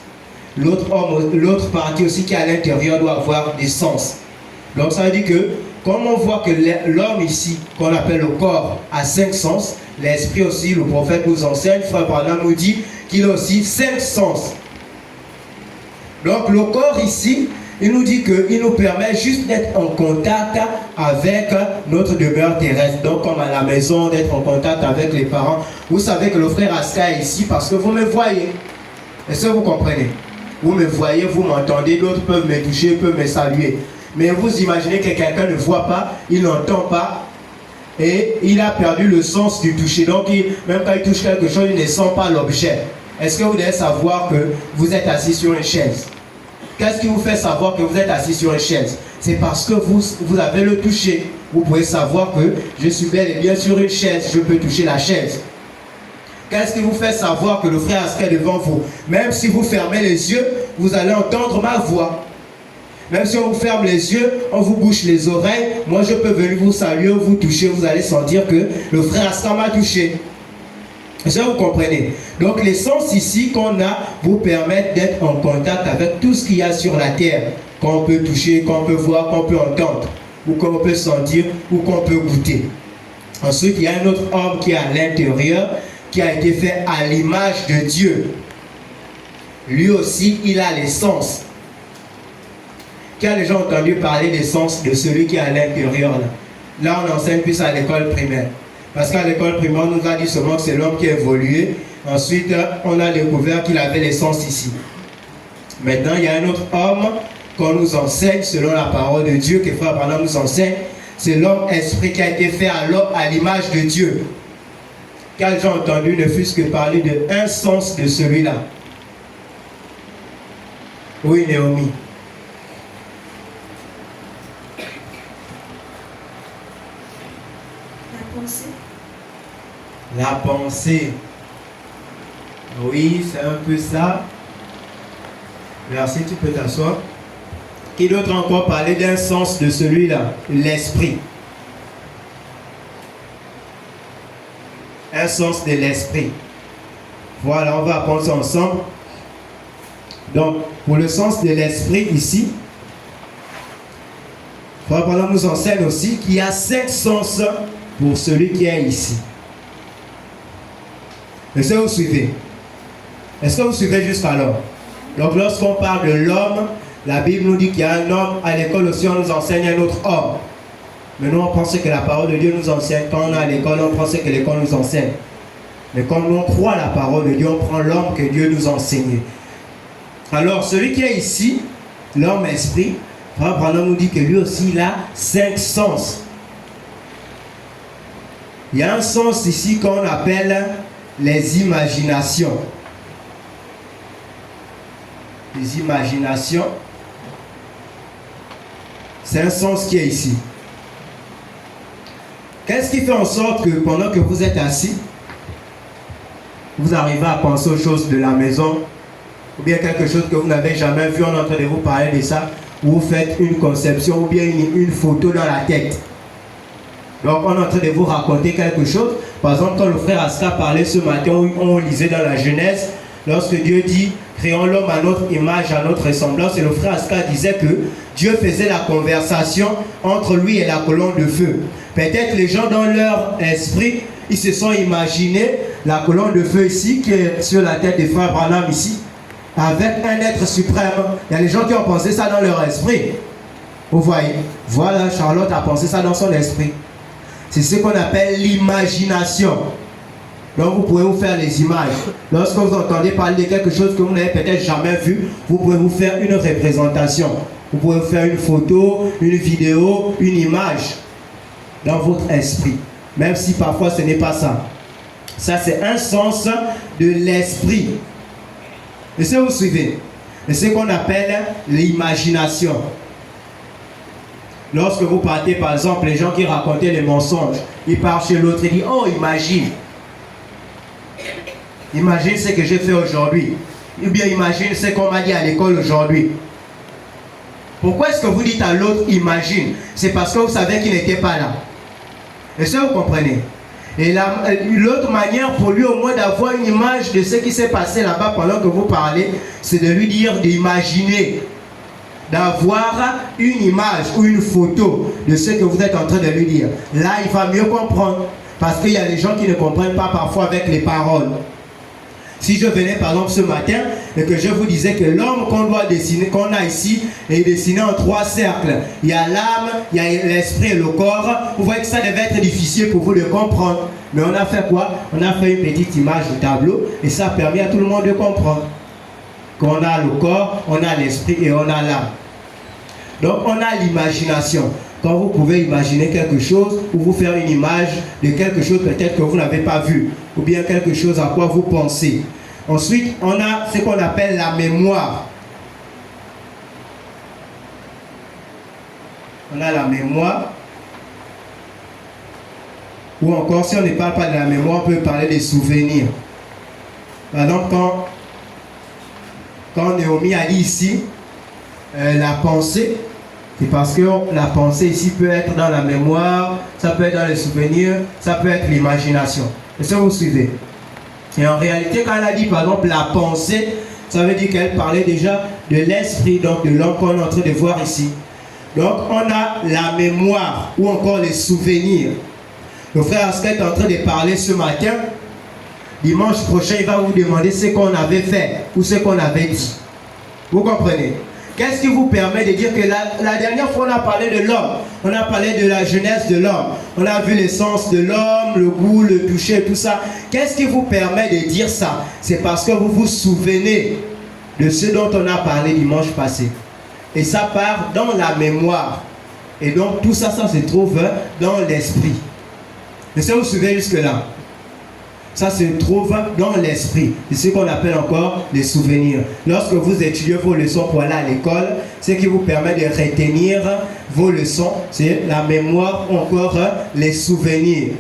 Speaker 3: L'autre partie aussi qui est à l'intérieur doit avoir des sens. Donc ça veut dire que, comme on voit que l'homme ici, qu'on appelle le corps, a 5 sens, l'esprit aussi, le prophète nous enseigne, frère Branham nous dit qu'il a aussi 5 sens. Donc le corps ici, il nous dit qu'il nous permet juste d'être en contact avec notre demeure terrestre. Donc comme à la maison, d'être en contact avec les parents. Vous savez que le frère Aska est ici parce que vous me voyez. Est-ce que vous comprenez? Vous me voyez, vous m'entendez, d'autres peuvent me toucher, peuvent me saluer. Mais vous imaginez que quelqu'un ne voit pas, il n'entend pas, et il a perdu le sens du toucher. Donc même quand il touche quelque chose, il ne sent pas l'objet. Est-ce que vous devez savoir que vous êtes assis sur une chaise? Qu'est-ce qui vous fait savoir que vous êtes assis sur une chaise? C'est parce que vous avez le toucher. Vous pouvez savoir que je suis bel et bien sur une chaise, je peux toucher la chaise. Qu'est-ce qui vous fait savoir que le frère Aska est devant vous? Même si vous fermez les yeux, vous allez entendre ma voix. Même si on vous ferme les yeux, on vous bouche les oreilles, moi je peux venir vous saluer, vous toucher, vous allez sentir que le frère Aska m'a touché. Est-ce que vous comprenez? Donc les sens ici qu'on a vous permettent d'être en contact avec tout ce qu'il y a sur la terre, qu'on peut toucher, qu'on peut voir, qu'on peut entendre, ou qu'on peut sentir, ou qu'on peut goûter. Ensuite, il y a un autre homme qui est à l'intérieur, qui a été fait à l'image de Dieu. Lui aussi, il a les sens. Qui a déjà entendu parler des sens de celui qui est à l'intérieur là? Là, on enseigne plus à l'école primaire. Parce qu'à l'école primaire, on nous a dit seulement que c'est l'homme qui a évolué. Ensuite, on a découvert qu'il avait les sens ici. Maintenant, il y a un autre homme qu'on nous enseigne selon la parole de Dieu, que Frère Branham nous enseigne. C'est l'homme esprit qui a été fait à l'image de Dieu. Car j'ai entendu ne fût-ce que parler de un sens de celui-là. Oui, Naomi.
Speaker 4: La pensée.
Speaker 3: La pensée. Oui, c'est un peu ça. Merci, tu peux t'asseoir. Qui d'autre encore parler d'un sens de celui-là? L'esprit. Un sens de l'esprit. Voilà, on va apprendre ça ensemble. Donc, pour le sens de l'esprit ici, Frère Branham nous enseigne aussi qu'il y a 5 sens pour celui qui est ici. Est-ce que vous suivez? Est-ce que vous suivez jusqu'alors? Donc, lorsqu'on parle de l'homme, la Bible nous dit qu'il y a un homme. À l'école aussi, on nous enseigne un autre homme. Mais nous, on pense que la parole de Dieu nous enseigne. Quand on est à l'école, on pense que l'école nous enseigne. Mais quand on croit la parole de Dieu, on prend l'homme que Dieu nous a enseigné. Alors, celui qui est ici, l'homme esprit, Frère Branham nous dit que lui aussi, il a 5 sens. Il y a un sens ici qu'on appelle les imaginations. Les imaginations, c'est un sens qui est ici. Qu'est-ce qui fait en sorte que pendant que vous êtes assis, vous arrivez à penser aux choses de la maison, ou bien quelque chose que vous n'avez jamais vu, on est en train de vous parler de ça, ou vous faites une conception, ou bien une photo dans la tête. Donc on est en train de vous raconter quelque chose. Par exemple, quand le frère Aska parlait ce matin, on lisait dans la Genèse, lorsque Dieu dit, créons l'homme à notre image, à notre ressemblance, et le frère Aska disait que Dieu faisait la conversation entre lui et la colonne de feu. Peut-être les gens dans leur esprit, ils se sont imaginés la colonne de feu ici, qui est sur la tête des frères Branham ici, avec un être suprême. Il y a des gens qui ont pensé ça dans leur esprit. Vous voyez, voilà, Charlotte a pensé ça dans son esprit. C'est ce qu'on appelle l'imagination. Donc vous pouvez vous faire les images. Lorsque vous entendez parler de quelque chose que vous n'avez peut-être jamais vu, vous pouvez vous faire une représentation. Vous pouvez vous faire une photo, une vidéo, une image dans votre esprit. Même si parfois ce n'est pas ça. Ça c'est un sens de l'esprit. Est-ce que vous suivez? C'est ce qu'on appelle l'imagination. Lorsque vous partez, par exemple, les gens qui racontaient les mensonges, ils partent chez l'autre et disent, oh, imagine. Imagine ce que j'ai fait aujourd'hui. Ou bien imagine ce qu'on m'a dit à l'école aujourd'hui. Pourquoi est-ce que vous dites à l'autre, imagine? C'est parce que vous savez qu'il n'était pas là. Est-ce que vous comprenez? Et l'autre manière pour lui au moins d'avoir une image de ce qui s'est passé là-bas pendant que vous parlez, c'est de lui dire d'imaginer. D'avoir une image ou une photo de ce que vous êtes en train de lui dire. Là, il va mieux comprendre. Parce qu'il y a des gens qui ne comprennent pas parfois avec les paroles. Si je venais par exemple ce matin et que je vous disais que l'homme qu'on doit dessiner, qu'on a ici, est dessiné en 3 cercles. Il y a l'âme, il y a l'esprit et le corps. Vous voyez que ça devait être difficile pour vous de comprendre. Mais on a fait quoi? On a fait une petite image de tableau et ça a permis à tout le monde de comprendre. Qu'on a le corps, on a l'esprit et on a l'âme. Donc on a l'imagination. Quand vous pouvez imaginer quelque chose ou vous faire une image de quelque chose peut-être que vous n'avez pas vu ou bien quelque chose à quoi vous pensez. Ensuite, on a ce qu'on appelle la mémoire. On a la mémoire. Ou encore, si on ne parle pas de la mémoire, on peut parler des souvenirs. Par exemple, quand Naomi a dit ici, la pensée, c'est parce que la pensée ici peut être dans la mémoire, ça peut être dans les souvenirs, ça peut être l'imagination. Est-ce que vous suivez? Et en réalité, quand elle a dit par exemple la pensée, ça veut dire qu'elle parlait déjà de l'esprit, donc de l'homme qu'on est en train de voir ici. Donc on a la mémoire ou encore les souvenirs. Le frère Aska est en train de parler ce matin. Dimanche prochain, il va vous demander ce qu'on avait fait ou ce qu'on avait dit. Vous comprenez? Qu'est-ce qui vous permet de dire que la dernière fois on a parlé de l'homme, on a parlé de la jeunesse de l'homme, on a vu l'essence de l'homme, le goût, le toucher, tout ça. Qu'est-ce qui vous permet de dire ça? C'est parce que vous vous souvenez de ce dont on a parlé dimanche passé. Et ça part dans la mémoire. Et donc tout ça, ça se trouve dans l'esprit. Est-ce que vous vous souvenez jusque-là? Ça se trouve dans l'esprit. C'est ce qu'on appelle encore les souvenirs. Lorsque vous étudiez vos leçons pour aller à l'école, ce qui vous permet de retenir vos leçons, c'est la mémoire ou encore les souvenirs.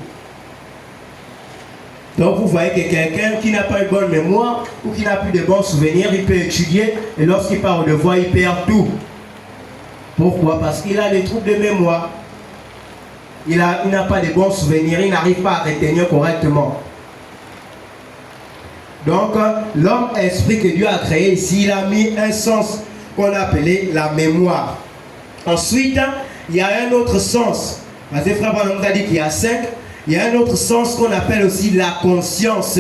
Speaker 3: Donc vous voyez que quelqu'un qui n'a pas une bonne mémoire ou qui n'a plus de bons souvenirs, il peut étudier et lorsqu'il part au devoir, il perd tout. Pourquoi? Parce qu'il a des troubles de mémoire. Il n'a pas de bons souvenirs, il n'arrive pas à retenir correctement. Donc, l'homme esprit que Dieu a créé ici, il a mis un sens qu'on a appelé la mémoire. Ensuite, il y a un autre sens. Parce que frère Branham nous a dit qu'il y a 5. Il y a un autre sens qu'on appelle aussi la conscience.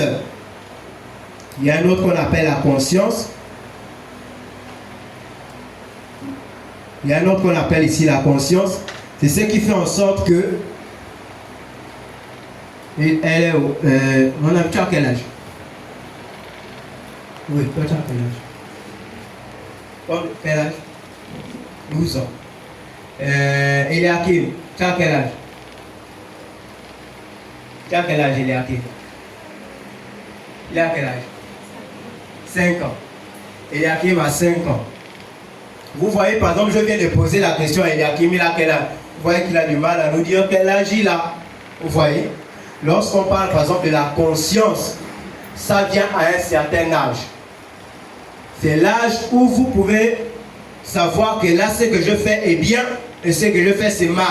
Speaker 3: Il y a un autre qu'on appelle la conscience. Il y a un autre qu'on appelle ici la conscience. C'est ce qui fait en sorte que Et elle est mon ami, tu as quel âge? Oui, toi tu as quel âge? Quel âge? 12 ans. Eliakim, tu as quel âge? Tu as quel âge, Eliakim? Il a quel âge? 5 ans. Eliakim a 5 ans. Vous voyez, par exemple, je viens de poser la question à Eliakim, il a quel âge? Vous voyez qu'il a du mal à nous dire quel âge il a. Vous voyez? Lorsqu'on parle, par exemple, de la conscience, ça vient à un certain âge. C'est l'âge où vous pouvez savoir que là, ce que je fais est bien et ce que je fais, c'est mal.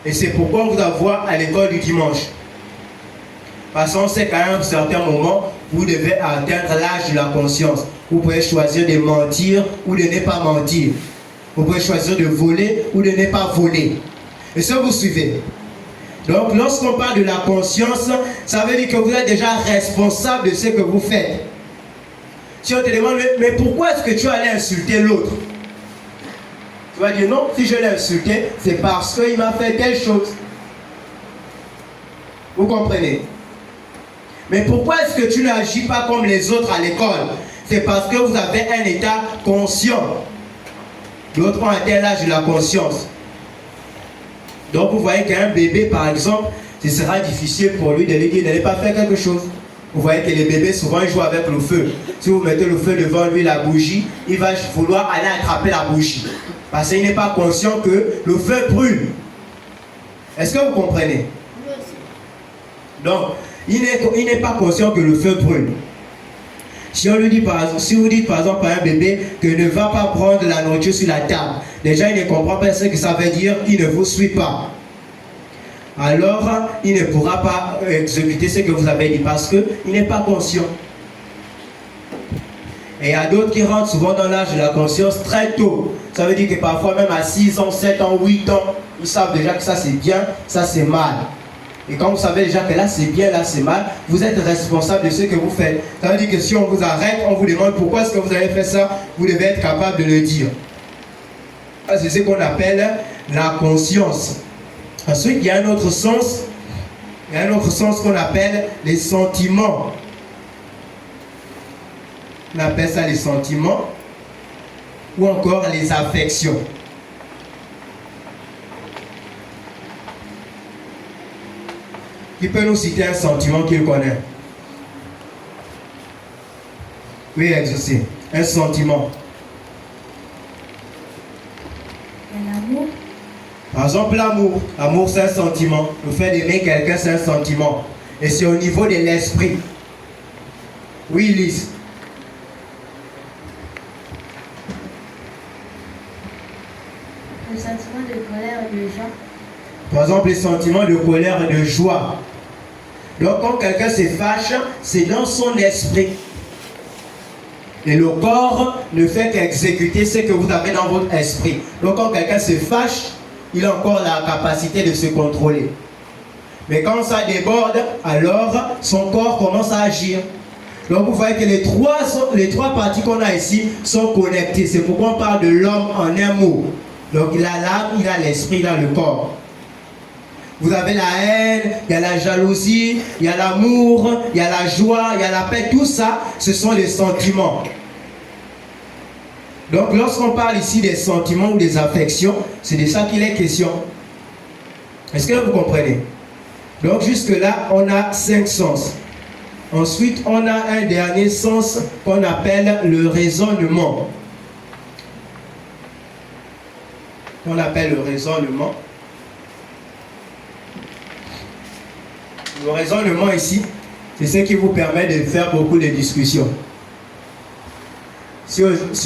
Speaker 3: Et c'est pourquoi on vous envoie à l'école du dimanche. Parce qu'on sait qu'à un certain moment, vous devez atteindre l'âge de la conscience. Vous pouvez choisir de mentir ou de ne pas mentir. Vous pouvez choisir de voler ou de ne pas voler. Et ça, vous suivez. Donc, lorsqu'on parle de la conscience, ça veut dire que vous êtes déjà responsable de ce que vous faites. Si on te demande, mais pourquoi est-ce que tu allais insulter l'autre? Tu vas dire, non, si je l'ai insulté, c'est parce qu'il m'a fait telle chose. Vous comprenez? Mais pourquoi est-ce que tu n'agis pas comme les autres à l'école? C'est parce que vous avez un état conscient. D'autres ont atteint l'âge de la conscience. Donc vous voyez qu'un bébé, par exemple, ce sera difficile pour lui de lui dire de ne pas faire quelque chose. Vous voyez que les bébés, souvent, ils jouent avec le feu. Si vous mettez le feu devant lui, la bougie, il va vouloir aller attraper la bougie. Parce qu'il n'est pas conscient que le feu brûle. Est-ce que vous comprenez? Donc, il n'est pas conscient que le feu brûle. Si vous dites par exemple à un bébé que ne va pas prendre la nourriture sur la table, déjà il ne comprend pas ce que ça veut dire, il ne vous suit pas. Alors il ne pourra pas exécuter ce que vous avez dit parce qu'il n'est pas conscient. Et il y a d'autres qui rentrent souvent dans l'âge de la conscience très tôt. Ça veut dire que parfois même à 6 ans, 7 ans, 8 ans, ils savent déjà que ça c'est bien, ça c'est mal. Et quand vous savez déjà que là c'est bien, là c'est mal, vous êtes responsable de ce que vous faites. Ça veut dire que si on vous arrête, on vous demande pourquoi est-ce que vous avez fait ça, vous devez être capable de le dire. C'est ce qu'on appelle la conscience. Ensuite, il y a un autre sens. Il y a un autre sens qu'on appelle les sentiments. On appelle ça les sentiments ou encore les affections. Qui peut nous citer un sentiment qu'il connaît? Oui, exaucé. Un sentiment.
Speaker 4: L'amour.
Speaker 3: Par exemple, l'amour. L'amour, c'est un sentiment. Le fait d'aimer quelqu'un, c'est un sentiment. Et c'est au niveau de l'esprit. Oui, Lise.
Speaker 4: Le sentiment de colère et de joie.
Speaker 3: Par exemple, les sentiments de colère et de joie. Donc, quand quelqu'un se fâche, c'est dans son esprit. Et le corps ne fait qu'exécuter ce que vous avez dans votre esprit. Donc, quand quelqu'un se fâche, il a encore la capacité de se contrôler. Mais quand ça déborde, alors son corps commence à agir. Donc, vous voyez que les trois parties qu'on a ici sont connectées. C'est pourquoi on parle de l'homme en un mot. Donc, il a l'âme, il a l'esprit, il a le corps. Vous avez la haine, il y a la jalousie, il y a l'amour, il y a la joie, il y a la paix. Tout ça, ce sont les sentiments. Donc, lorsqu'on parle ici des sentiments ou des affections, c'est de ça qu'il est question. Est-ce que vous comprenez? Donc, jusque-là, on a 5 sens. Ensuite, on a un dernier sens qu'on appelle le raisonnement. On appelle le raisonnement. Le raisonnement ici, c'est ce qui vous permet de faire beaucoup de discussions. Si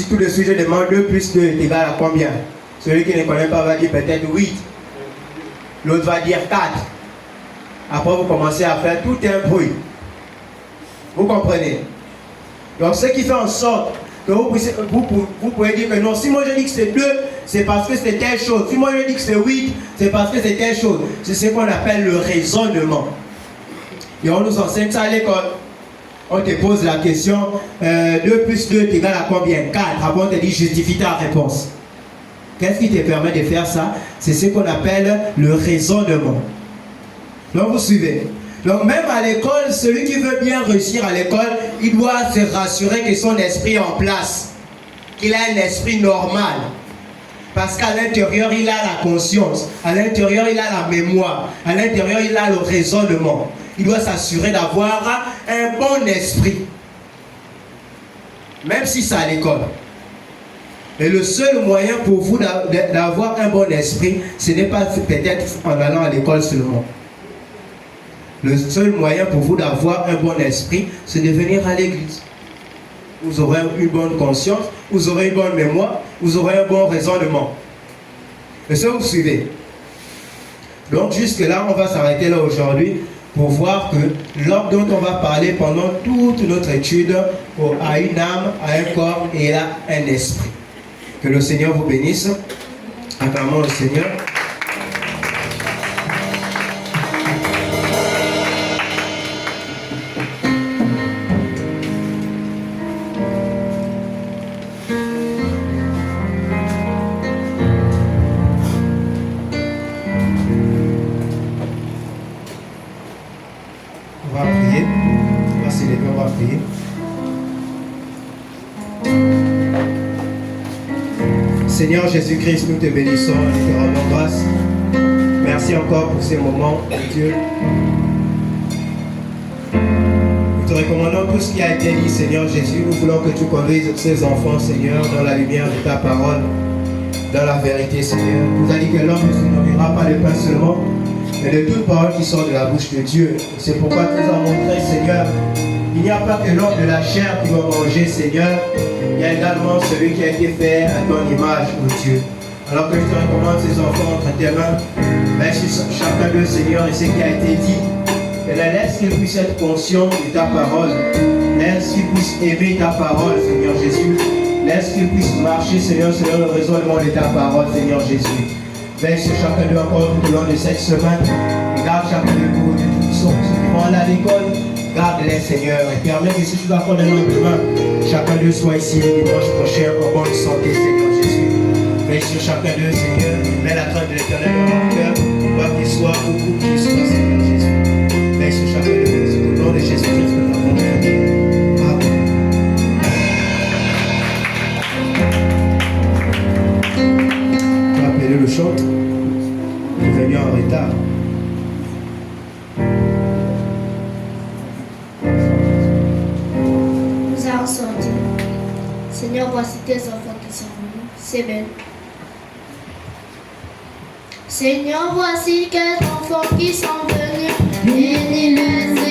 Speaker 3: tout de suite je demande 2 plus 2 est égal à combien? Celui qui ne connaît pas va dire peut-être 8. L'autre va dire 4. Après vous commencez à faire tout un bruit. Vous comprenez? Donc ce qui fait en sorte que vous pouvez dire que non, si moi je dis que c'est 2, c'est parce que c'est telle chose. Si moi je dis que c'est 8, c'est parce que c'est telle chose. C'est ce qu'on appelle le raisonnement. Et on nous enseigne ça à l'école. On te pose la question, 2 plus 2 est égal à combien? 4. Après on te dit justifie ta réponse. Qu'est-ce qui te permet de faire ça? C'est ce qu'on appelle le raisonnement. Donc vous suivez. Donc même à l'école, celui qui veut bien réussir à l'école, il doit se rassurer que son esprit est en place, qu'il a un esprit normal. Parce qu'à l'intérieur, il a la conscience, à l'intérieur, il a la mémoire, à l'intérieur, il a le raisonnement. Il doit s'assurer d'avoir un bon esprit, même si c'est à l'école. Et le seul moyen pour vous d'avoir un bon esprit, ce n'est pas peut-être en allant à l'école seulement. Le seul moyen pour vous d'avoir un bon esprit, c'est de venir à l'église. Vous aurez une bonne conscience, vous aurez une bonne mémoire, vous aurez un bon raisonnement. Est-ce que vous suivez? Donc jusque là, on va s'arrêter là aujourd'hui pour voir que l'homme dont on va parler pendant toute notre étude a une âme, a un corps et a un esprit. Que le Seigneur vous bénisse. Acclamons le Seigneur. On va prier. On va s'élever, on va prier. Seigneur Jésus-Christ, nous te bénissons et te rendons grâce. Merci encore pour ces moments, Dieu. Nous te recommandons tout ce qui a été dit, Seigneur Jésus. Nous voulons que tu conduises ces enfants, Seigneur, dans la lumière de ta parole, dans la vérité, Seigneur. Tu as dit que l'homme ne se nourrira pas de pain seulement, mais de toute parole qui sort de la bouche de Dieu. C'est pourquoi tu nous as montré, Seigneur, il n'y a pas que l'homme de la chair qui va manger, Seigneur. Il y a également celui qui a été fait à ton image, ô Dieu. Alors que je te recommande ces enfants entre tes mains, mets sur chacun d'eux, Seigneur, et ce qui a été dit. Et laisse qu'ils puissent être conscients de ta parole. Laisse qu'ils puissent aimer ta parole, Seigneur Jésus. Laisse qu'ils puissent marcher, Seigneur, selon le raisonnement de ta parole, Seigneur Jésus. Veille sur chacun d'eux encore tout au long de cette semaine. Et garde chacun de nous de toutes sortes. Ceux qui vont aller à l'école, garde-les, Seigneur, et permets que si tu dois prendre un lendemain, chacun d'eux soit ici le dimanche prochain en bonne santé, Seigneur Jésus. Veille sur chacun d'eux, Seigneur, mets la crainte de l'Éternel dans leur cœur, quoi qu'il soit, ou où qu'il soit, Seigneur Jésus. Veille sur chacun d'eux, c'est au nom de Jésus-Christ que nous avons prié. Amen. On va appeler le chant. Il est venu en retard.
Speaker 4: Sorti. Seigneur, voici tes enfants qui sont venus. C'est belle. Seigneur, voici quelques enfants qui sont venus. Bénis-les.